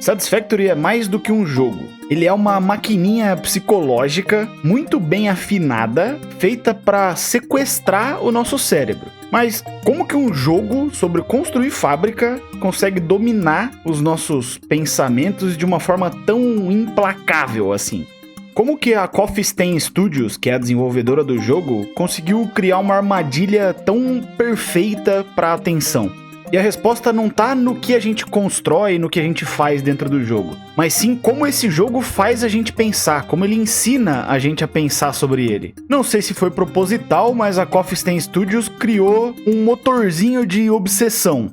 Satisfactory é mais do que um jogo. Ele é uma maquininha psicológica muito bem afinada, feita para sequestrar o nosso cérebro. Mas como que um jogo sobre construir fábrica consegue dominar os nossos pensamentos de uma forma tão implacável assim? Como que a Coffee Stain Studios, que é a desenvolvedora do jogo, conseguiu criar uma armadilha tão perfeita para a atenção? E a resposta não tá no que a gente constrói, no que a gente faz dentro do jogo, mas sim como esse jogo faz a gente pensar, como ele ensina a gente a pensar sobre ele. Não sei se foi proposital, mas a Coffee Stain Studios criou um motorzinho de obsessão.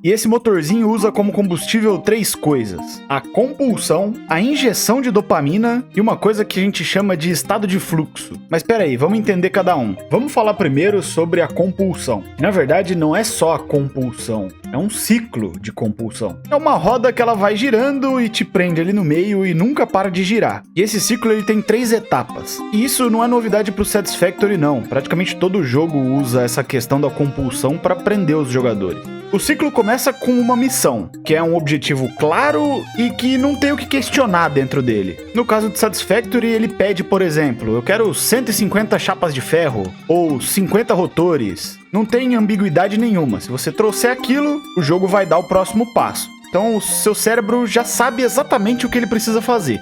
E esse motorzinho usa como combustível 3 coisas: a compulsão, a injeção de dopamina e uma coisa que a gente chama de estado de fluxo. Mas pera aí, vamos entender cada um. Vamos falar primeiro sobre a compulsão. Na verdade, não é só a compulsão, é um ciclo de compulsão. É uma roda que ela vai girando e te prende ali no meio e nunca para de girar. E esse ciclo ele tem 3 etapas. E isso não é novidade pro Satisfactory não. Praticamente todo jogo usa essa questão da compulsão para prender os jogadores. O ciclo começa com uma missão, que é um objetivo claro e que não tem o que questionar dentro dele. No caso de Satisfactory, ele pede, por exemplo, eu quero 150 chapas de ferro ou 50 rotores. Não tem ambiguidade nenhuma. Se você trouxer aquilo, o jogo vai dar o próximo passo. Então o seu cérebro já sabe exatamente o que ele precisa fazer.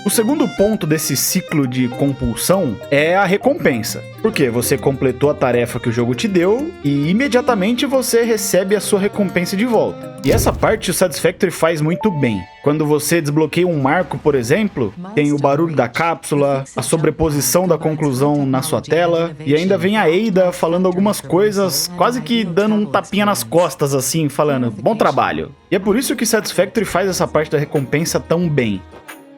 O segundo ponto desse ciclo de compulsão é a recompensa. Porque você completou a tarefa que o jogo te deu e imediatamente você recebe a sua recompensa de volta. E essa parte o Satisfactory faz muito bem. Quando você desbloqueia um marco, por exemplo, tem o barulho da cápsula, a sobreposição da conclusão na sua tela, e ainda vem a Ada falando algumas coisas, quase que dando um tapinha nas costas assim, falando, bom trabalho. E é por isso que Satisfactory faz essa parte da recompensa tão bem.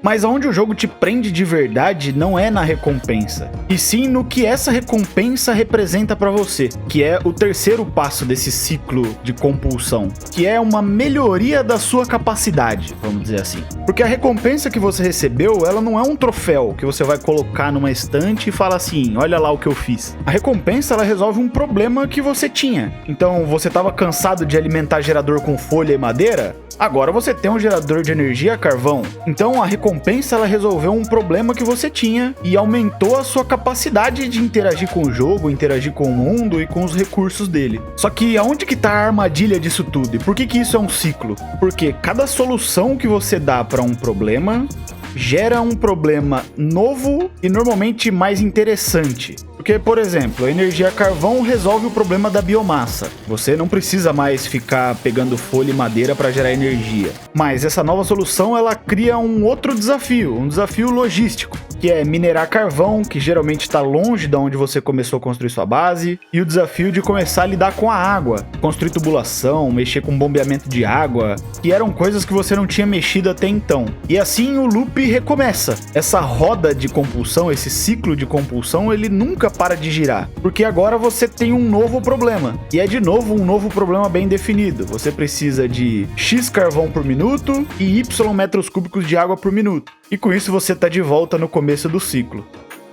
Mas aonde o jogo te prende de verdade não é na recompensa, e sim no que essa recompensa representa pra você, que é o terceiro passo desse ciclo de compulsão, que é uma melhoria da sua capacidade, vamos dizer assim. Porque a recompensa que você recebeu, ela não é um troféu que você vai colocar numa estante e falar assim, olha lá o que eu fiz. A recompensa, ela resolve um problema que você tinha. Então, você estava cansado de alimentar gerador com folha e madeira? Agora você tem um gerador de energia a carvão. Então a recompensa ela resolveu um problema que você tinha e aumentou a sua capacidade de interagir com o jogo, interagir com o mundo e com os recursos dele. Só que aonde que tá a armadilha disso tudo? E por que isso é um ciclo? Porque cada solução que você dá para um problema gera um problema novo e normalmente mais interessante. Porque, por exemplo, a energia a carvão resolve o problema da biomassa. Você não precisa mais ficar pegando folha e madeira para gerar energia. Mas essa nova solução, ela cria um outro desafio, um desafio logístico, que é minerar carvão, que geralmente está longe de onde você começou a construir sua base, e o desafio de começar a lidar com a água, construir tubulação, mexer com bombeamento de água, que eram coisas que você não tinha mexido até então. E assim o loop recomeça. Essa roda de compulsão, esse ciclo de compulsão, ele nunca para de girar, porque agora você tem um novo problema, e é de novo um novo problema bem definido. Você precisa de X carvão por minuto e Y metros cúbicos de água por minuto, e com isso você está de volta no começo do ciclo.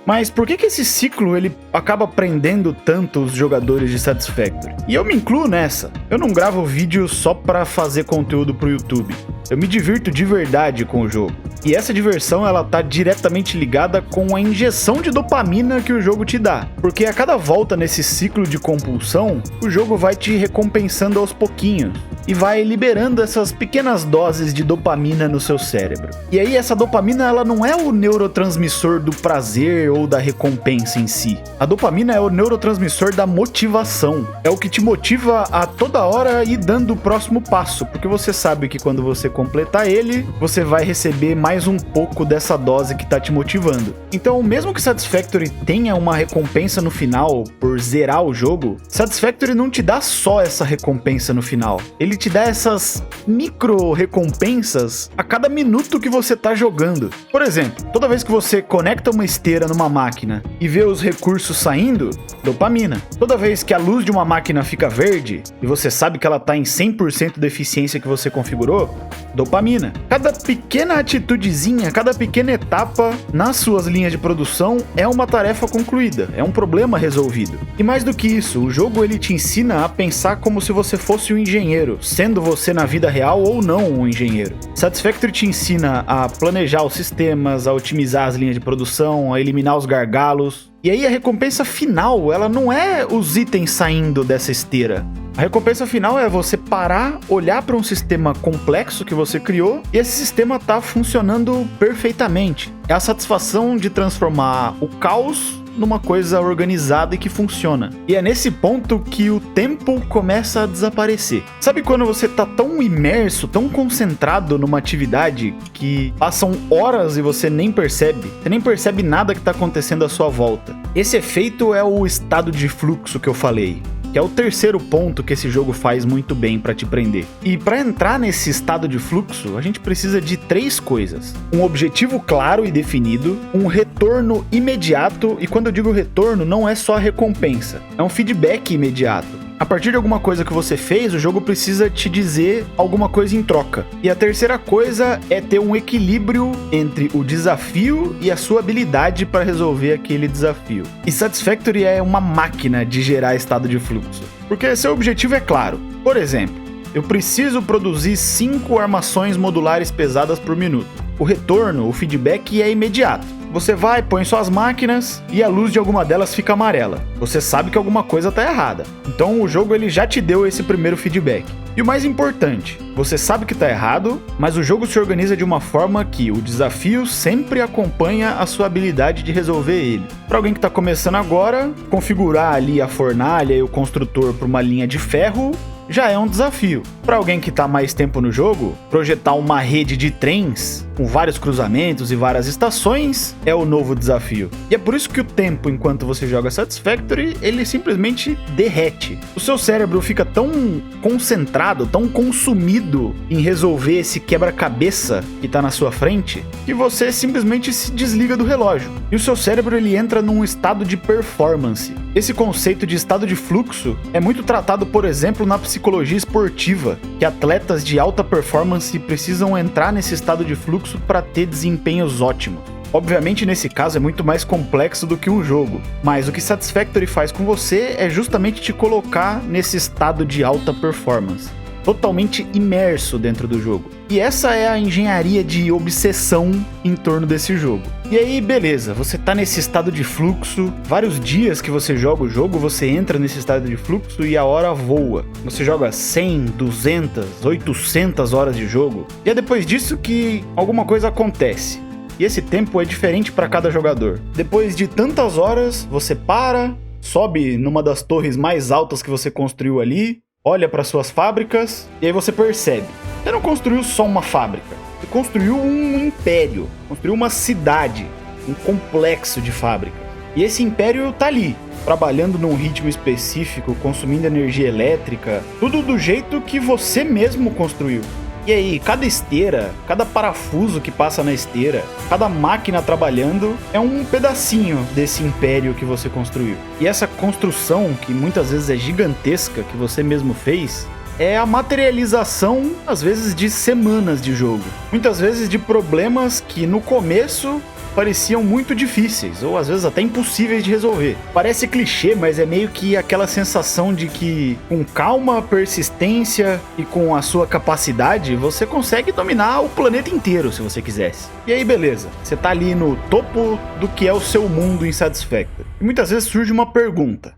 Mas por que esse ciclo ele acaba prendendo tanto os jogadores de Satisfactory? E eu me incluo nessa. Eu não gravo vídeo só para fazer conteúdo pro YouTube. Eu me divirto de verdade com o jogo. E essa diversão ela tá diretamente ligada com a injeção de dopamina que o jogo te dá. Porque a cada volta nesse ciclo de compulsão, o jogo vai te recompensando aos pouquinhos. E vai liberando essas pequenas doses de dopamina no seu cérebro. E aí essa dopamina ela não é o neurotransmissor do prazer ou da recompensa em si. A dopamina é o neurotransmissor da motivação. É o que te motiva a toda hora ir dando o próximo passo. Porque você sabe que quando você completar ele, você vai receber mais um pouco dessa dose que tá te motivando. Então, mesmo que Satisfactory tenha uma recompensa no final por zerar o jogo, Satisfactory não te dá só essa recompensa no final. Ele te dá essas micro recompensas a cada minuto que você tá jogando. Por exemplo, toda vez que você conecta uma esteira numa máquina e vê os recursos saindo, dopamina. Toda vez que a luz de uma máquina fica verde e você sabe que ela tá em 100% da eficiência que você configurou, dopamina. Cada pequena atitudezinha, cada pequena etapa nas suas linhas de produção é uma tarefa concluída, é um problema resolvido. E mais do que isso, o jogo ele te ensina a pensar como se você fosse um engenheiro, sendo você na vida real ou não um engenheiro. Satisfactory te ensina a planejar os sistemas, a otimizar as linhas de produção, a eliminar os gargalos. E aí a recompensa final, ela não é os itens saindo dessa esteira. A recompensa final é você parar, olhar para um sistema complexo que você criou e esse sistema tá funcionando perfeitamente. É a satisfação de transformar o caos numa coisa organizada e que funciona. E é nesse ponto que o tempo começa a desaparecer. Sabe quando você tá tão imerso, tão concentrado numa atividade que passam horas e você nem percebe? Você nem percebe nada que tá acontecendo à sua volta. Esse efeito é o estado de fluxo que eu falei, que é o terceiro ponto que esse jogo faz muito bem para te prender. E para entrar nesse estado de fluxo, a gente precisa de 3 coisas: um objetivo claro e definido, um retorno imediato, e quando eu digo retorno, não é só a recompensa, é um feedback imediato. A partir de alguma coisa que você fez, o jogo precisa te dizer alguma coisa em troca. E a terceira coisa é ter um equilíbrio entre o desafio e a sua habilidade para resolver aquele desafio. E Satisfactory é uma máquina de gerar estado de fluxo, porque seu objetivo é claro. Por exemplo, eu preciso produzir 5 armações modulares pesadas por minuto. O retorno, o feedback é imediato. Você vai, põe suas máquinas e a luz de alguma delas fica amarela. Você sabe que alguma coisa está errada. Então o jogo ele já te deu esse primeiro feedback. E o mais importante, você sabe que está errado, mas o jogo se organiza de uma forma que o desafio sempre acompanha a sua habilidade de resolver ele. Para alguém que está começando agora, configurar ali a fornalha e o construtor para uma linha de ferro já é um desafio. Para alguém que está mais tempo no jogo, projetar uma rede de trens com vários cruzamentos e várias estações é o novo desafio. E é por isso que o tempo enquanto você joga Satisfactory, ele simplesmente derrete. O seu cérebro fica tão concentrado, tão consumido em resolver esse quebra-cabeça que está na sua frente, que você simplesmente se desliga do relógio. E o seu cérebro ele entra num estado de performance. Esse conceito de estado de fluxo é muito tratado, por exemplo, na psicologia esportiva, que atletas de alta performance precisam entrar nesse estado de fluxo para ter desempenhos ótimos. Obviamente, nesse caso é muito mais complexo do que um jogo, mas o que Satisfactory faz com você é justamente te colocar nesse estado de alta performance, totalmente imerso dentro do jogo. E essa é a engenharia de obsessão em torno desse jogo. E aí, beleza, você tá nesse estado de fluxo, vários dias que você joga o jogo, você entra nesse estado de fluxo e a hora voa. Você joga 100, 200, 800 horas de jogo, e é depois disso que alguma coisa acontece. E esse tempo é diferente para cada jogador. Depois de tantas horas, você para, sobe numa das torres mais altas que você construiu ali, olha para suas fábricas, e aí você percebe: você não construiu só uma fábrica, você construiu um império, construiu uma cidade, um complexo de fábricas. E esse império tá ali, trabalhando num ritmo específico, consumindo energia elétrica, tudo do jeito que você mesmo construiu. E aí, cada esteira, cada parafuso que passa na esteira, cada máquina trabalhando é um pedacinho desse império que você construiu. E essa construção, que muitas vezes é gigantesca, que você mesmo fez, é a materialização, às vezes, de semanas de jogo. Muitas vezes de problemas que no começo pareciam muito difíceis, ou às vezes até impossíveis de resolver. Parece clichê, mas é meio que aquela sensação de que com calma, persistência e com a sua capacidade, você consegue dominar o planeta inteiro, se você quisesse. E aí, beleza, você tá ali no topo do que é o seu mundo em Satisfactory. E muitas vezes surge uma pergunta: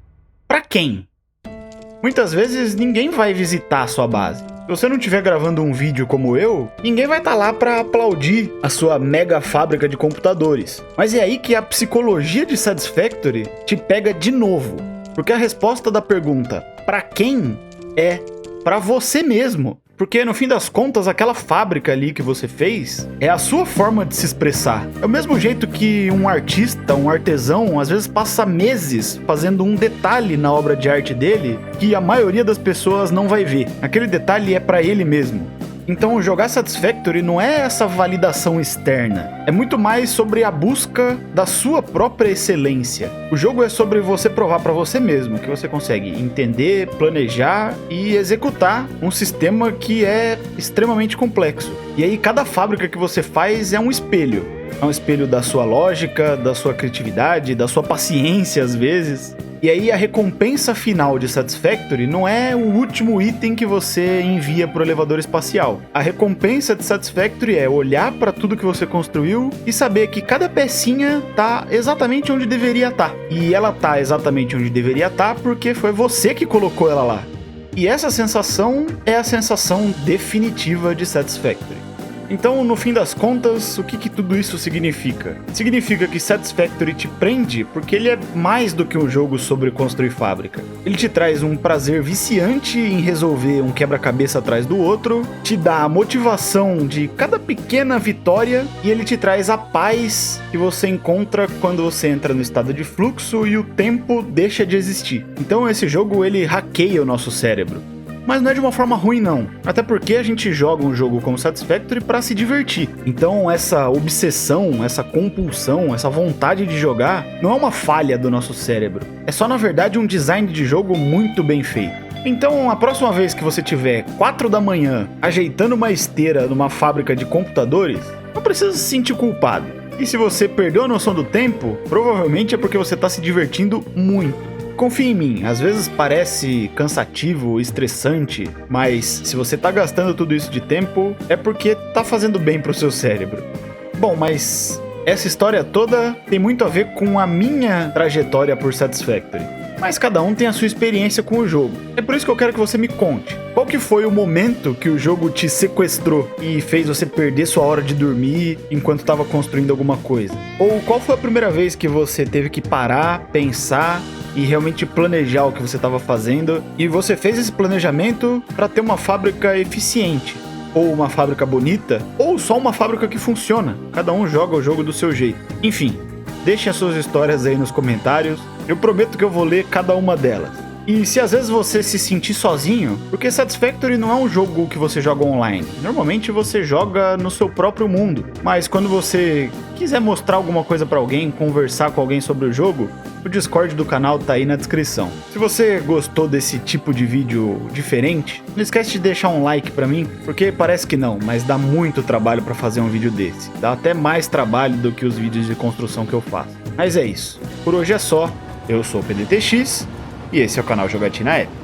pra quem? Muitas vezes ninguém vai visitar a sua base. Se você não estiver gravando um vídeo como eu, ninguém vai estar lá para aplaudir a sua mega fábrica de computadores. Mas é aí que a psicologia de Satisfactory te pega de novo. Porque a resposta da pergunta "pra quem?" é pra você mesmo. Porque no fim das contas, aquela fábrica ali que você fez é a sua forma de se expressar. É o mesmo jeito que um artista, um artesão, às vezes passa meses fazendo um detalhe na obra de arte dele que a maioria das pessoas não vai ver. Aquele detalhe é pra ele mesmo. Então jogar Satisfactory não é essa validação externa, é muito mais sobre a busca da sua própria excelência. O jogo é sobre você provar para você mesmo que você consegue entender, planejar e executar um sistema que é extremamente complexo. E aí cada fábrica que você faz é um espelho. É um espelho da sua lógica, da sua criatividade, da sua paciência às vezes. E aí a recompensa final de Satisfactory não é o último item que você envia pro elevador espacial. A recompensa de Satisfactory é olhar para tudo que você construiu e saber que cada pecinha tá exatamente onde deveria estar. E ela tá exatamente onde deveria estar porque foi você que colocou ela lá. E essa sensação é a sensação definitiva de Satisfactory. Então, no fim das contas, o que tudo isso significa? Significa que Satisfactory te prende porque ele é mais do que um jogo sobre construir fábrica. Ele te traz um prazer viciante em resolver um quebra-cabeça atrás do outro, te dá a motivação de cada pequena vitória e ele te traz a paz que você encontra quando você entra no estado de fluxo e o tempo deixa de existir. Então esse jogo ele hackeia o nosso cérebro. Mas não é de uma forma ruim não, até porque a gente joga um jogo como Satisfactory para se divertir. Então essa obsessão, essa compulsão, essa vontade de jogar não é uma falha do nosso cérebro. É só na verdade um design de jogo muito bem feito. Então a próxima vez que você tiver 4 da manhã ajeitando uma esteira numa fábrica de computadores, não precisa se sentir culpado. E se você perdeu a noção do tempo, provavelmente é porque você está se divertindo muito. Confia em mim, às vezes parece cansativo, estressante, mas se você tá gastando tudo isso de tempo, é porque tá fazendo bem pro seu cérebro. Bom, mas essa história toda tem muito a ver com a minha trajetória por Satisfactory. Mas cada um tem a sua experiência com o jogo. É por isso que eu quero que você me conte. Qual que foi o momento que o jogo te sequestrou e fez você perder sua hora de dormir enquanto estava construindo alguma coisa? Ou qual foi a primeira vez que você teve que parar, pensar e realmente planejar o que você estava fazendo e você fez esse planejamento para ter uma fábrica eficiente? Ou uma fábrica bonita, ou só uma fábrica que funciona. Cada um joga o jogo do seu jeito. Enfim, deixem as suas histórias aí nos comentários. Eu prometo que eu vou ler cada uma delas. E se às vezes você se sentir sozinho, porque Satisfactory não é um jogo que você joga online. Normalmente você joga no seu próprio mundo. Mas quando você quiser mostrar alguma coisa pra alguém, conversar com alguém sobre o jogo, o Discord do canal tá aí na descrição. Se você gostou desse tipo de vídeo diferente, não esquece de deixar um like pra mim, porque parece que não, mas dá muito trabalho pra fazer um vídeo desse. Dá até mais trabalho do que os vídeos de construção que eu faço. Mas é isso. Por hoje é só. Eu sou o PDTX e esse é o canal Jogatina Épica.